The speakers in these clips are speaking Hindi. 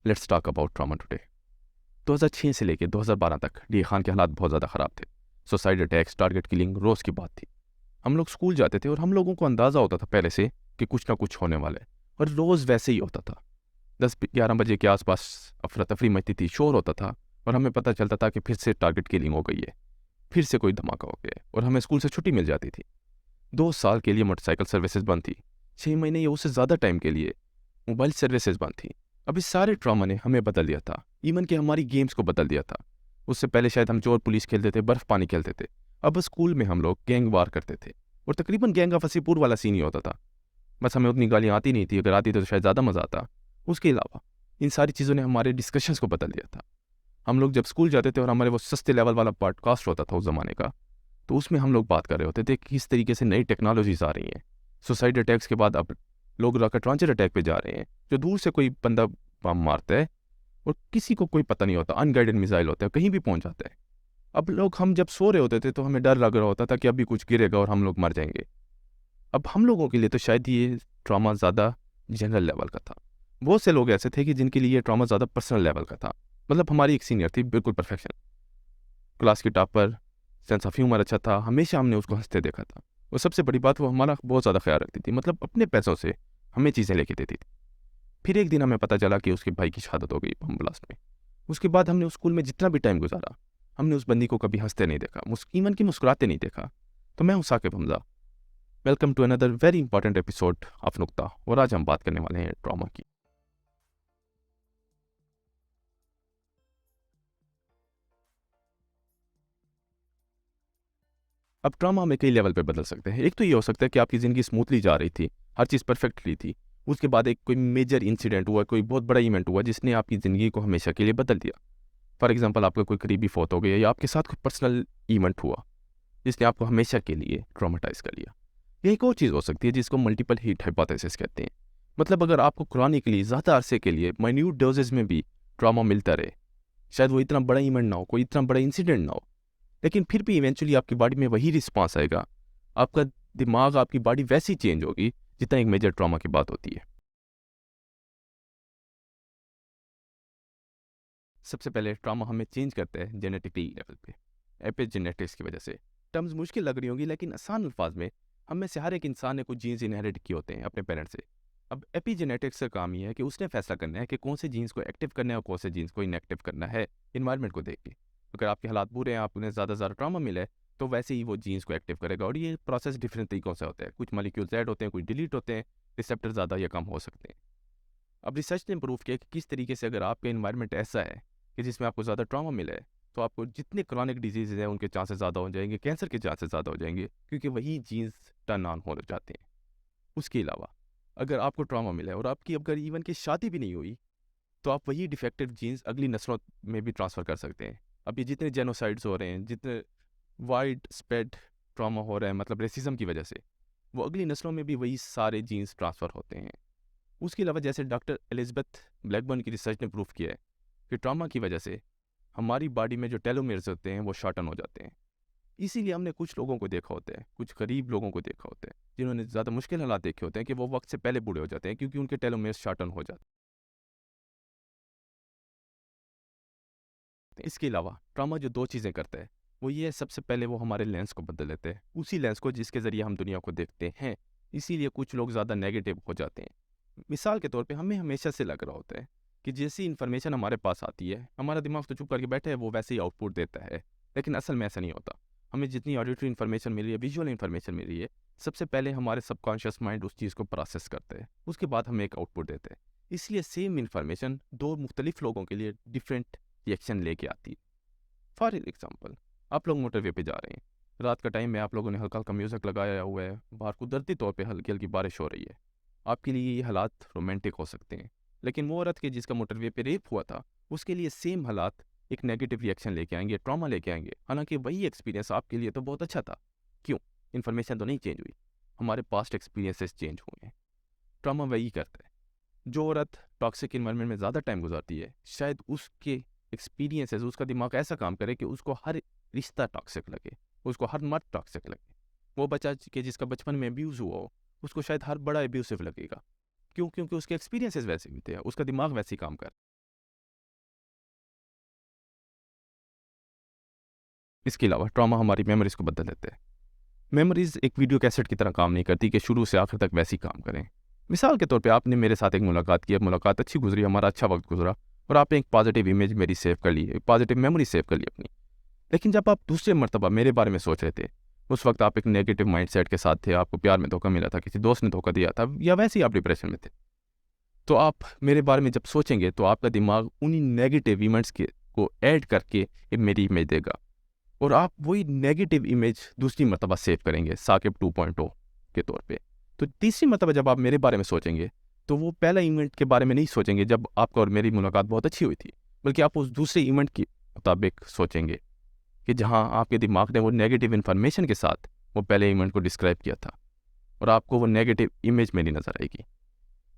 Let's talk about trauma today. 2006 से लेकर 2012 तक डी खान के हालात बहुत ज़्यादा ख़राब थे। सुसाइड अटैक्स, टारगेट किलिंग रोज़ की बात थी। हम लोग स्कूल जाते थे और हम लोगों को अंदाज़ा होता था पहले से कि कुछ ना कुछ होने वाला है, और रोज़ वैसे ही होता था। 10-11 बजे के आसपास अफरा तफरी मचती थी, शोर होता था, और हमें पता चलता था कि फिर से टारगेट किलिंग हो गई है, फिर से कोई धमाका हो गया है, और हमें स्कूल से छुट्टी मिल जाती थी। 2 साल के लिए मोटरसाइकिल सर्विसेज बंद थी। 6 महीने या उससे ज़्यादा टाइम के लिए मोबाइल सर्विसेज बंद थी। अब इस सारे ट्रॉमा ने हमें बदल दिया था, इवन कि हमारी गेम्स को बदल दिया था। उससे पहले शायद हम चोर पुलिस खेलते थे, बर्फ़ पानी खेलते थे। अब स्कूल में हम लोग गैंग वार करते थे, और तकरीबन गैंग ऑफ वसीपुर वाला सीन ही होता था। बस हमें उतनी गालियाँ आती नहीं थी, अगर आती तो शायद ज़्यादा मज़ा आता। उसके अलावा इन सारी चीज़ों ने हमारे डिस्कशंस को बदल दिया था। हम लोग जब स्कूल जाते थे और हमारे वो सस्ते लेवल वाला पॉडकास्ट होता था उस ज़माने का, तो उसमें हम लोग बात कर रहे होते थे कि किस तरीके से नई टेक्नोलॉजीज़ आ रही हैं। सुसाइड अटैक्स के बाद अब लोग रॉकेट लॉन्चर अटैक पे जा रहे हैं, जो दूर से कोई बंदा बम मारता है और किसी को कोई पता नहीं होता, अनगाइडेड मिसाइल होता है, कहीं भी पहुंच जाता है। अब लोग, हम जब सो रहे होते थे तो हमें डर लग रहा होता था कि अभी कुछ गिरेगा और हम लोग मर जाएंगे। अब हम लोगों के लिए तो शायद ये ट्रॉमा ज़्यादा जनरल लेवल का था। बहुत से लोग ऐसे थे कि जिनके लिए ये ट्रॉमा ज़्यादा पर्सनल लेवल का था। मतलब हमारी एक सीनियर थी, बिल्कुल परफेक्शन, क्लास की टॉपर, सेंस ऑफ ह्यूमर अच्छा था, हमेशा हमने उसको हंसते देखा था। और सबसे बड़ी बात, वो हमारा बहुत ज़्यादा ख्याल रखती थी, मतलब अपने पैसों से हमें चीज़ें लेके देती थी। फिर एक दिन हमें पता चला कि उसके भाई की शहादत हो गई बम ब्लास्ट में। उसके बाद हमने उस स्कूल में जितना भी टाइम गुजारा, हमने उस बंदी को कभी हंसते नहीं देखा, इवन कि मुस्कुराते नहीं देखा। तो मैं हूं Saqib Hamza. Welcome to another very important episode of Nukta, और आज हम बात करने वाले हैं ट्रॉमा की। अब ट्रॉमा हमें कई लेवल पे बदल सकते हैं। एक तो ये हो सकता है कि आपकी ज़िंदगी स्मूथली जा रही थी, हर चीज़ परफेक्टली थी, उसके बाद एक कोई मेजर इंसिडेंट हुआ, कोई बहुत बड़ा इवेंट हुआ जिसने आपकी ज़िंदगी को हमेशा के लिए बदल दिया। फॉर एग्जांपल, आपका कोई करीबी फौत हो गया, या आपके साथ कोई पर्सनल इवेंट हुआ जिसने आपको हमेशा के लिए ट्रॉमाटाइज कर लिया। ये एक और चीज़ हो सकती है जिसको मल्टीपल हीट हाइपोथेसिस कहते हैं। मतलब अगर आपको क्रॉनिकली ज़्यादा अरसे के लिए माइन्यूट डोजेज में भी ट्रॉमा मिलता रहे, शायद वो इतना बड़ा इवेंट ना हो, कोई इतना बड़ा इंसिडेंट ना हो, लेकिन फिर भी इवेंचुअली आपकी बॉडी में वही रिस्पॉन्स आएगा। आपका दिमाग, आपकी बॉडी वैसी चेंज होगी जितना एक मेजर ट्रॉमा की बात होती है। सबसे पहले ट्रॉमा हमें चेंज करता है जेनेटिकली लेवल पे, एपिजेनेटिक्स की वजह से। टर्म्स मुश्किल लग रही होंगी, लेकिन आसान अल्फाज में, हम में से हर एक इंसान ने कुछ जीन्स इनहेरिट किए होते हैं अपने पेरेंट्स से। अब एपिजेनेटिक्स का काम ये है कि उसने फैसला करना है कि कौन से जीन्स को एक्टिव करना है और कौन से जीन्स को इनएक्टिव करना है, इन्वायरमेंट को देख के। अगर आपके हालात बुरे हैं, आपने ज़्यादा ट्रॉमा मिला है, तो वैसे ही वो जीन्स को एक्टिव करेगा। और ये प्रोसेस डिफरेंट तरीक़ों से होता है, कुछ मॉलिक्यूल्स ऐड होते हैं, कुछ डिलीट होते हैं, रिसेप्टर ज़्यादा या कम हो सकते हैं। अब रिसर्च ने प्रूव किया कि किस तरीके से अगर आपका इन्वायरमेंट ऐसा है कि जिसमें आपको ज़्यादा ट्रॉमा मिला है, तो आपको जितने क्रॉनिक डिजीज़ हैं उनके चांसेस ज़्यादा हो जाएंगे, कैंसर के चांसेस ज़्यादा हो जाएंगे, क्योंकि वही जीन्स टर्न ऑन हो जाते हैं। उसके अलावा अगर आपको ट्रॉमा मिला है और आपकी अगर इवन की शादी भी नहीं हुई, तो आप वही डिफेक्टिव जीन्स अगली नस्लों में भी ट्रांसफ़र कर सकते हैं। अब ये जितने जेनोसाइड्स हो रहे हैं, जितने वाइड स्प्रेड ट्रॉमा हो रहा है, मतलब रेसिज्म की वजह से, वो अगली नस्लों में भी वही सारे जीन्स ट्रांसफ़र होते हैं। उसके अलावा जैसे डॉक्टर एलिज़ाबेथ ब्लैकबर्न की रिसर्च ने प्रूव किया है कि ट्रॉमा की वजह से हमारी बॉडी में जो टेलोमेर्स होते हैं वो शॉर्टन हो जाते हैं। इसीलिए हमने कुछ लोगों को देखा होता है, कुछ गरीब लोगों को देखा होता है, जिन्होंने ज़्यादा मुश्किल हालात देखे होते हैं, कि वो वक्त से पहले बूढ़े हो जाते हैं क्योंकि उनके टेलोमेर्स शॉर्टन हो जाते हैं। इसके अलावा ट्रॉमा जो दो चीज़ें करता है, वो ये है, सबसे पहले वो हमारे लेंस को बदल देते हैं, उसी लेंस को जिसके ज़रिए हम दुनिया को देखते हैं। इसीलिए कुछ लोग ज़्यादा नेगेटिव हो जाते हैं। मिसाल के तौर पे हमें हमेशा से लग रहा होता है कि जैसी इन्फॉर्मेशन हमारे पास आती है, हमारा दिमाग तो चुप करके बैठा है, वो वैसे ही आउटपुट देता है। लेकिन असल में ऐसा नहीं होता। हमें जितनी ऑडिटरी इन्फॉर्मेशन मिल रही है, विजुअल इन्फॉर्मेशन मिल रही है, सबसे पहले हमारे सबकॉन्शियस माइंड उस चीज़ को प्रोसेस करते हैं, उसके बाद हमें एक आउटपुट देते हैं। इसलिए सेम इन्फॉर्मेशन दो मुख्तलिफ लोगों के लिए डिफरेंट रिएक्शन लेके आती है। फॉर एग्जाम्पल, आप लोग मोटरवे पे जा रहे हैं, रात का टाइम है, आप लोगों ने हल्का हल्का म्यूज़िक लगाया हुआ है, बाहर कुदरती तौर पे हल्की हल्की बारिश हो रही है। आपके लिए ये हालात रोमांटिक हो सकते हैं, लेकिन वो औरत के जिसका मोटरवे पे रेप हुआ था, उसके लिए सेम हालात एक नेगेटिव रिएक्शन लेके आएंगे, ट्रॉमा लेके आएंगे। हालांकि वही एक्सपीरियंस आपके लिए तो बहुत अच्छा था। क्यों? इन्फॉर्मेशन तो नहीं चेंज हुई, हमारे पास्ट एक्सपीरियंसेस चेंज हुए हैं। ट्रॉमा वही करता है। जो औरत टॉक्सिक इन्वायरमेंट में ज़्यादा टाइम गुजारती है, शायद उसके एक्सपीरियंसेस, उसका दिमाग ऐसा काम करे कि उसको हर रिश्ता टॉक्सिक लगे, उसको हर मर्द टॉक्सिक लगे। वो बच्चा कि जिसका बचपन में अब्यूज़ हुआ हो, उसको शायद हर बड़ा अब्यूसिव लगेगा। क्यों? क्योंकि उसके एक्सपीरियंसेस वैसे भी थे, उसका दिमाग वैसे ही काम कर। इसके अलावा ट्रॉमा हमारी मेमोरीज को बदल देते हैं। मेमोरीज एक वीडियो कैसेट की तरह काम नहीं करती कि शुरू से आखिर तक वैसे ही काम करें। मिसाल के तौर पे आपने मेरे साथ एक मुलाकात की, अब मुलाकात अच्छी गुजरी, हमारा अच्छा वक्त गुजरा और आपने एक पॉजिटिव इमेज मेरी सेव कर ली, एक पॉजिटिव मेमोरी सेव कर ली अपनी। लेकिन जब आप दूसरे मर्तबा मेरे बारे में सोच रहे थे, उस वक्त आप एक नेगेटिव माइंडसेट के साथ थे, आपको प्यार में धोखा मिला था, किसी दोस्त ने धोखा दिया था, या वैसे ही आप डिप्रेशन में थे। तो आप मेरे बारे में जब सोचेंगे तो आपका दिमाग उन्हीं नेगेटिव इवेंट्स के को ऐड करके मेरी इमेज देगा और आप वही नेगेटिव इमेज दूसरी मर्तबा सेव करेंगे साकिब 2.0 के तौर पे। तो तीसरी मर्तबा जब आप मेरे बारे में सोचेंगे तो वो पहला इवेंट के बारे में नहीं सोचेंगे जब आपका और मेरी मुलाकात बहुत अच्छी हुई थी, बल्कि आप उस दूसरे इवेंट के मुताबिक सोचेंगे कि जहाँ आपके दिमाग ने वो नेगेटिव इन्फॉर्मेशन के साथ वो पहले इवेंट को डिस्क्राइब किया था और आपको वो नेगेटिव इमेज मेरी नज़र आएगी।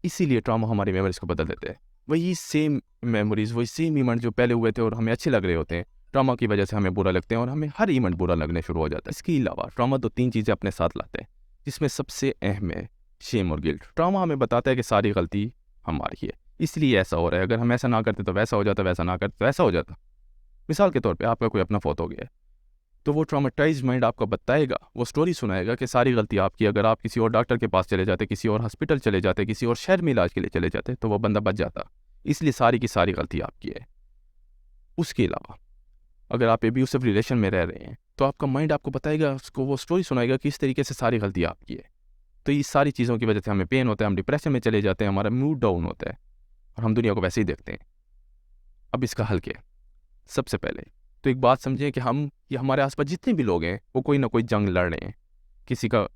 इसीलिए ट्रॉमा हमारी मेमोरीज को बदल देते हैं। वही सेम मेमोरीज, वही सेम इवेंट जो पहले हुए थे और हमें अच्छे लग रहे होते हैं, ट्रॉमा की वजह से हमें बुरा लगते हैं और हमें हर इवेंट बुरा लगने शुरू हो जाता है। इसके अलावा ट्रॉमा तो 3 चीज़ें अपने साथ लाते हैं, जिसमें सबसे अहम है शेम और गिल्ट। ट्रॉमा हमें बताता है कि सारी गलती हमारी है, इसलिए ऐसा हो रहा है, अगर हम ऐसा ना करते तो वैसा हो जाता, वैसा ना करते तो ऐसा हो जाता। मिसाल के तौर पर आपका कोई अपना फौत हो गया है, तो वो ट्रॉमेटाइज्ड माइंड आपको बताएगा, वो स्टोरी सुनाएगा कि सारी गलती आपकी, अगर आप किसी और डॉक्टर के पास चले जाते, किसी और हॉस्पिटल चले जाते, किसी और शहर में इलाज के लिए चले जाते, तो वो बंदा बच जाता, इसलिए सारी की सारी गलती आपकी है। उसके अलावा अगर आप एब्यूसिव रिलेशन में रह रहे हैं तो आपका माइंड आपको बताएगा, उसको वो स्टोरी सुनाएगा कि इस तरीके से सारी गलती आपकी है। तो इस सारी चीज़ों की वजह से हमें पेन होता है, हम डिप्रेशन में चले जाते हैं, हमारा मूड डाउन होता है और हम दुनिया को वैसे ही देखते हैं। अब इसका हल क्या है? सबसे पहले तो एक बात समझें कि हम या हमारे आसपास जितने भी लोग हैं वो कोई ना कोई जंग लड़ रहे हैं। किसी का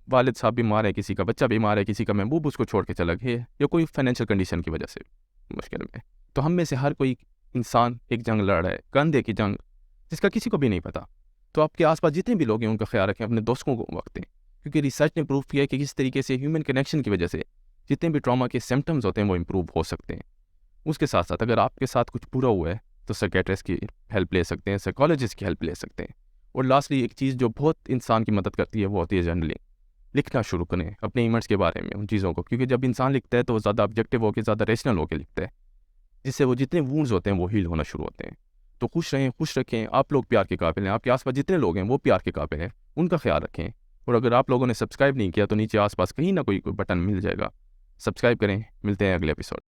वालिद साहब बीमार है, किसी का बच्चा बीमार है, किसी का महबूब उसको छोड़ के चला गया है, या कोई फाइनेंशियल कंडीशन की वजह से मुश्किल में। तो हम में से हर कोई इंसान एक जंग लड़ रहा है, कंधे की जंग, जिसका किसी को भी नहीं पता। तो आपके आसपास जितने भी लोग हैं उनका ख्याल रखें, अपने दोस्तों को वक्त दें, क्योंकि रिसर्च ने प्रूव किया है कि किस तरीके से ह्यूमन कनेक्शन की वजह से जितने भी ट्रॉमा के सिम्टम्स होते हैं वो इम्प्रूव हो सकते हैं। उसके साथ साथ अगर आपके साथ कुछ बुरा हुआ है तो साइकियाट्रिस्ट की हेल्प ले सकते हैं, साइकोलॉजिस्ट की हेल्प ले सकते हैं। और लास्टली एक चीज़ जो बहुत इंसान की मदद करती है वो होती है जर्नलिंग। लिखना शुरू करें अपने इवेंट्स के बारे में, उन चीज़ों को, क्योंकि जब इंसान लिखता है तो वो ज़्यादा ऑब्जेक्टिव होकर, ज़्यादा रेशनल होकर लिखता है, जिससे वो जितने वूंड्स होते हैं वो हील होना शुरू होते हैं। तो खुश रहें, खुश रखें, आप लोग प्यार के काबिल हैं, आपके आसपास जितने लोग हैं वो प्यार के काबिल हैं, उनका ख्याल रखें। और अगर आप लोगों ने सब्सक्राइब नहीं किया तो नीचे आसपास कहीं ना कोई बटन मिल जाएगा, सब्सक्राइब करें। मिलते हैं अगले एपिसोड।